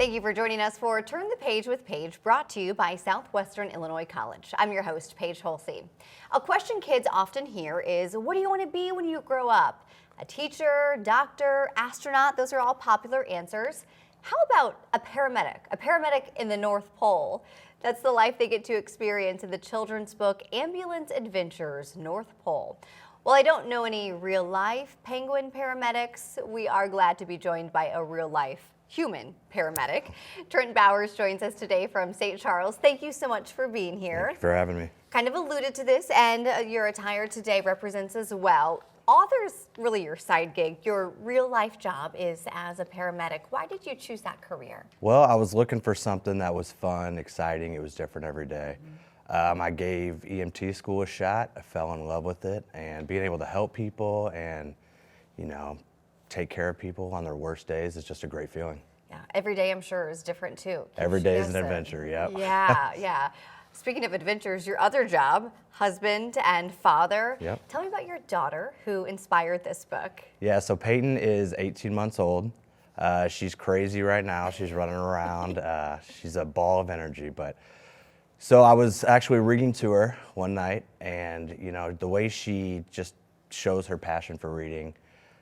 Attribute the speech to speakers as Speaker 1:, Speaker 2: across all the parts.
Speaker 1: Thank you for joining us for Turn the Page with Paige, brought to you by Southwestern Illinois College. I'm your host, Paige Holsey. A question kids often hear is, what do you want to be when you grow up? A teacher, doctor, astronaut, those are all popular answers. How about a paramedic? A paramedic in the North Pole. That's the life they get to experience in the children's book, Ambulance Adventures, North Pole. While I don't know any real-life penguin paramedics, we are glad to be joined by a real-life human paramedic. Trent Bowers joins us today from St. Charles. Thank you so much for being here.
Speaker 2: Thank you for having me.
Speaker 1: Kind of alluded to this, and your attire today represents as well. Author's really your side gig. Your real-life job is as a paramedic. Why did you choose that career?
Speaker 2: Well, I was looking for something that was fun, exciting. It was different every day. I gave EMT school a shot. I fell in love with it, and being able to help people and, take care of people on their worst days is just a great feeling.
Speaker 1: Yeah, every day I'm sure is different too.
Speaker 2: Every day is an adventure, yep.
Speaker 1: Yeah. Speaking of adventures, your other job, husband and father.
Speaker 2: Yep.
Speaker 1: Tell me about your daughter who inspired this book.
Speaker 2: Yeah, so Peyton is 18 months old. She's crazy right now. She's running around. She's a ball of energy. So I was actually reading to her one night, and the way she just shows her passion for reading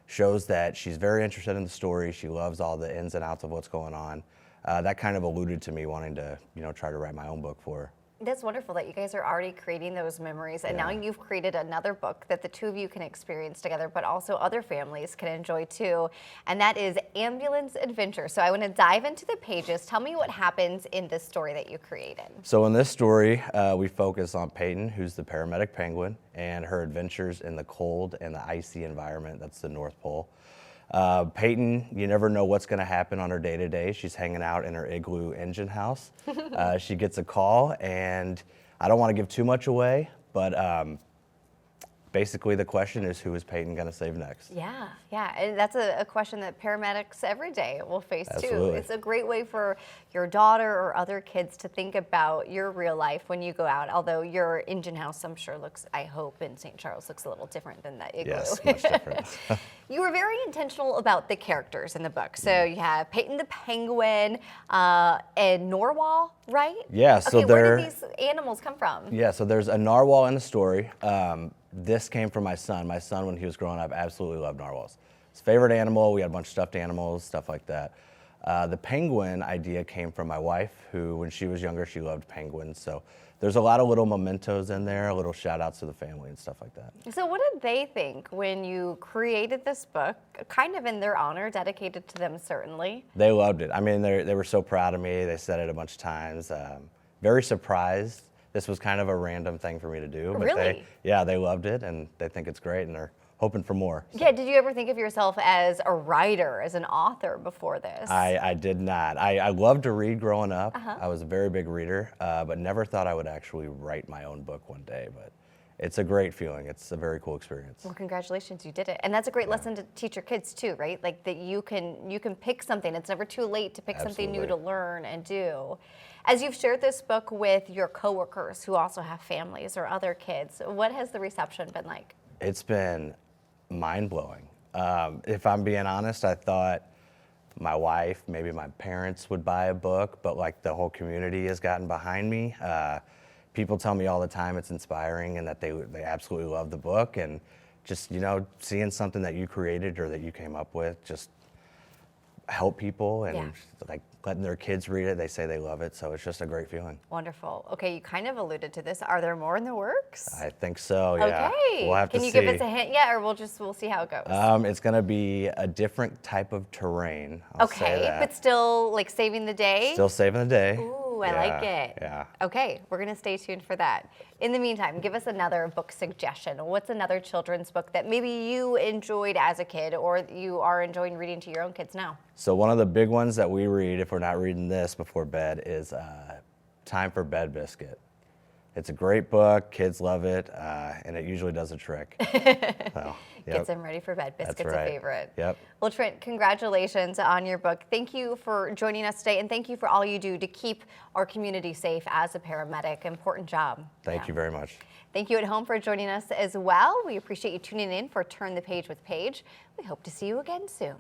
Speaker 2: shows that she's very interested in the story. She loves all the ins and outs of what's going on. That kind of alluded to me wanting to, try to write my own book for her.
Speaker 1: That's wonderful that you guys are already creating those memories, and now you've created another book that the two of you can experience together, but also other families can enjoy too, and that is Ambulance Adventure. So I want to dive into the pages. Tell me what happens in this story that you created. So
Speaker 2: in this story, we focus on Peyton, who's the paramedic penguin, and her adventures in the cold and the icy environment. That's the North Pole. Peyton, you never know what's going to happen on her day-to-day. She's hanging out in her igloo engine house. She gets a call, and I don't want to give too much away, but basically the question is, who is Peyton going to save next?
Speaker 1: Yeah, and that's a question that paramedics every day will face too. It's a great way for your daughter or other kids to think about your real life when you go out, although your engine house, I'm sure I hope in St. Charles looks a little different than that igloo.
Speaker 2: Yes, much different.
Speaker 1: You were very intentional about the characters in the book. So you have Peyton the penguin and Narwhal, right?
Speaker 2: Yeah, so
Speaker 1: okay, where did these animals come from?
Speaker 2: Yeah, so there's a narwhal in the story. This came from my son. My son, when he was growing up, absolutely loved narwhals. His favorite animal, we had a bunch of stuffed animals, stuff like that. The penguin idea came from my wife, who, when she was younger, she loved penguins. So there's a lot of little mementos in there, little shout outs to the family and stuff like that.
Speaker 1: So what did they think when you created this book, kind of in their honor, dedicated to them certainly?
Speaker 2: They loved it. I mean, they were so proud of me. They said it a bunch of times. Very surprised. This was kind of a random thing for me to do. But
Speaker 1: really?
Speaker 2: They loved it, and they think it's great, and they're hoping for more. So.
Speaker 1: Yeah, did you ever think of yourself as a writer, as an author before this?
Speaker 2: I did not. I loved to read growing up. I was a very big reader, but never thought I would actually write my own book one day. But it's a great feeling. It's a very cool experience.
Speaker 1: Well, congratulations, you did it. And that's a great lesson to teach your kids too, right? Like that you can pick something. It's never too late to pick something new to learn and do. As you've shared this book with your coworkers who also have families or other kids, what has the reception been like?
Speaker 2: It's been mind-blowing. If I'm being honest, I thought my wife, maybe my parents would buy a book, but like the whole community has gotten behind me. People tell me all the time it's inspiring and that they absolutely love the book, and just, seeing something that you created or that you came up with just help people and like letting their kids read it. They say they love it, so it's just a great feeling.
Speaker 1: Wonderful. Okay, you kind of alluded to this. Are there more in the works?
Speaker 2: I think so, yeah.
Speaker 1: Okay.
Speaker 2: We'll have to see.
Speaker 1: Can you give us a hint yet, or we'll see how it goes?
Speaker 2: It's going to be a different type of terrain. I'll say that.
Speaker 1: But still like saving the day?
Speaker 2: Still saving the day.
Speaker 1: Ooh, I like it.
Speaker 2: Yeah.
Speaker 1: Okay, we're going to stay tuned for that. In the meantime, give us another book suggestion. What's another children's book that maybe you enjoyed as a kid or you are enjoying reading to your own kids now?
Speaker 2: So one of the big ones that we read, if we're not reading this before bed, is Time for Bed Biscuit. It's a great book. Kids love it, and it usually does a trick. So,
Speaker 1: Gets them ready for bed. Biscuit's
Speaker 2: That's right.
Speaker 1: a favorite.
Speaker 2: Yep.
Speaker 1: Well, Trent, congratulations on your book. Thank you for joining us today, and thank you for all you do to keep our community safe as a paramedic. Important job.
Speaker 2: Thank you very much.
Speaker 1: Thank you at home for joining us as well. We appreciate you tuning in for Turn the Page with Paige. We hope to see you again soon.